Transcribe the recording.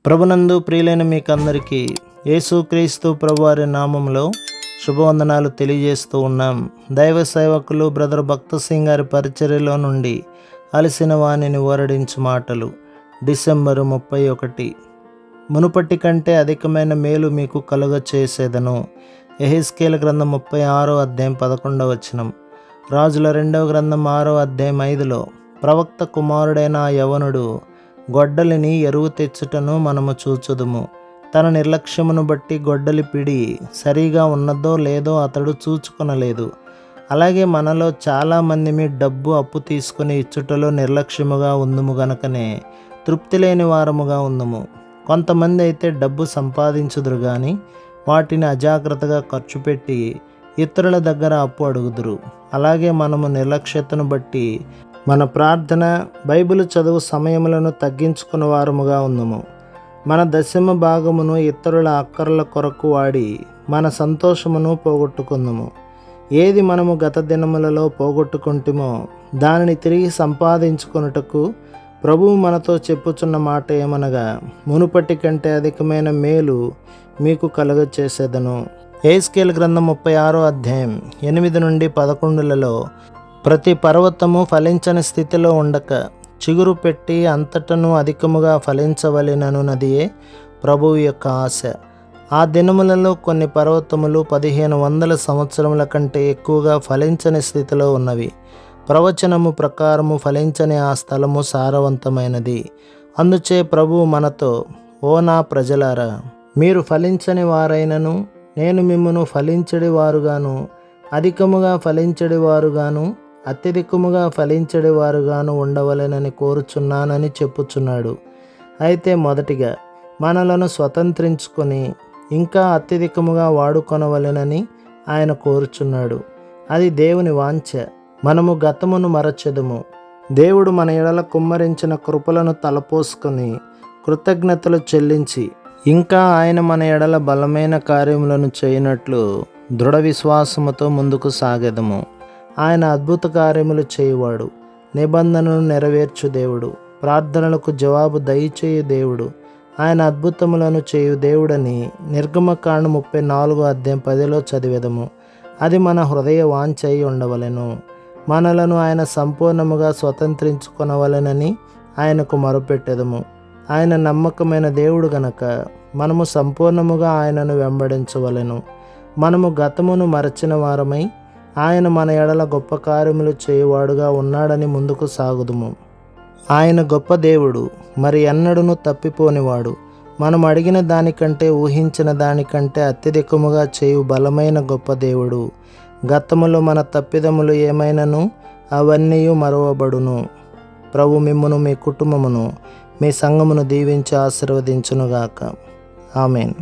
ప్రభునందు ప్రియులైన మీకందరికీ యేసుక్రీస్తు ప్రభువారి నామంలో శుభవందనాలు తెలియజేస్తూ ఉన్నాం. దైవ సేవకులు బ్రదర్ భక్త సింగ్ గారి పరిచర్యలో నుండి అలసిన వాణిని ఓరడించు మాటలు. డిసెంబరు 31. మునుపటి కంటే అధికమైన మేలు మీకు కలుగ చేసేదను. యెహెజ్కేలు గ్రంథం 36వ అధ్యాయం 11వ వచనం. రాజుల 2వ గ్రంథం 6వ అధ్యాయం 5లో ప్రవక్త కుమారుడైన ఆ యవనుడు గొడ్డలిని ఎరువు తెచ్చుటను మనము చూచుదుము. తన నిర్లక్ష్యమును బట్టి గొడ్డలి పిడి సరిగా ఉన్నదో లేదో అతడు చూచుకొనలేదు. అలాగే మనలో చాలామంది డబ్బు అప్పు తీసుకుని ఇచ్చుటలో నిర్లక్ష్యముగా ఉందుము గనకనే తృప్తి లేని వారముగా ఉందుము. కొంతమంది అయితే డబ్బు సంపాదించుదురు కానీ వాటిని అజాగ్రత్తగా ఖర్చు పెట్టి ఇతరుల దగ్గర అప్పు అడుగుదురు. అలాగే మనము నిర్లక్ష్యతను బట్టి మన ప్రార్థన, బైబిల్ చదువు సమయములను తగ్గించుకున్న వారముగా ఉందుము. మన దశమ భాగమును ఇతరుల అక్కర్ల కొరకు వాడి మన సంతోషమును పోగొట్టుకుందుము. ఏది మనము గత దినములలో పోగొట్టుకుంటేమో దానిని తిరిగి సంపాదించుకొనుటకు ప్రభువు మనతో చెప్పుచున్న మాట ఏమనగా, మునుపటి కంటే అధికమైన మేలు మీకు కలుగ చేసేదను. యెహెజ్కేలు గ్రంథం 36వ అధ్యాయం 8 నుండి 11లలో ప్రతి పర్వతము ఫలించని స్థితిలో ఉండక చిగురు పెట్టి అంతటను అధికముగా ఫలించవలెననున్నదియే ప్రభువు యొక్క ఆశ. ఆ దినములలో కొన్ని పర్వతములు 1500 సంవత్సరముల కంటే ఎక్కువగా ఫలించని స్థితిలో ఉన్నవి. ప్రవచనము ప్రకారము ఫలించని ఆ స్థలము సారవంతమైనది. అందుచే ప్రభువు మనతో, ఓ నా ప్రజలారా, మీరు ఫలించని వారైనను నేను మిమ్మును ఫలించడి వారుగాను, అధికముగా ఫలించడి వారుగాను, అత్యధికముగా ఫలించడి వారుగాను ఉండవలెనని కోరుచున్నానని చెప్పుచున్నాడు. అయితే మొదటిగా మనలను స్వతంత్రించుకొని ఇంకా అత్యధికముగా వాడుకొనవలెనని ఆయన కోరుచున్నాడు. అది దేవుని వాంఛ. మనము గతమును మరచెదము. దేవుడు మన ఎడల కుమ్మరించిన కృపలను తలపోసుకొని కృతజ్ఞతలు చెల్లించి ఇంకా ఆయన మన ఎడల బలమైన కార్యములను చేయనట్లు దృఢ విశ్వాసముతో ముందుకు సాగెదము. ఆయన అద్భుత కార్యములు చేయువాడు, నిబంధనను నెరవేర్చు దేవుడు, ప్రార్థనలకు జవాబు దయచేయు దేవుడు, ఆయన అద్భుతములను చేయు దేవుడని నిర్గమకాండం 34వ అధ్యాయం 10లో చదివెదము. అది మన హృదయ వాంఛ అయి ఉండవలెను. మనలను ఆయన సంపూర్ణముగా స్వతంత్రించుకొనవలెనని ఆయనకు మొరపెట్టెదము. ఆయన నమ్మకమైన దేవుడు గనక మనము సంపూర్ణముగా ఆయనను వెంబడించవలెను. మనము గతమును మరచిన వారమై ఆయన మన ఎడల గొప్ప కార్యములు చేయువాడుగా ఉన్నాడని ముందుకు సాగుదుము. ఆయన గొప్ప దేవుడు, మరి ఎన్నడూను తప్పిపోనివాడు. మనం అడిగిన దానికంటే ఊహించిన దానికంటే అత్యధికముగా చేయు బలమైన గొప్ప దేవుడు. గతములో మన తప్పిదములు ఏమైనను అవన్నీ మరువబడును. ప్రభు మిమ్మును, మీ కుటుంబమును, మీ సంఘమును దీవించి ఆశీర్వదించునుగాక. ఆమేన్.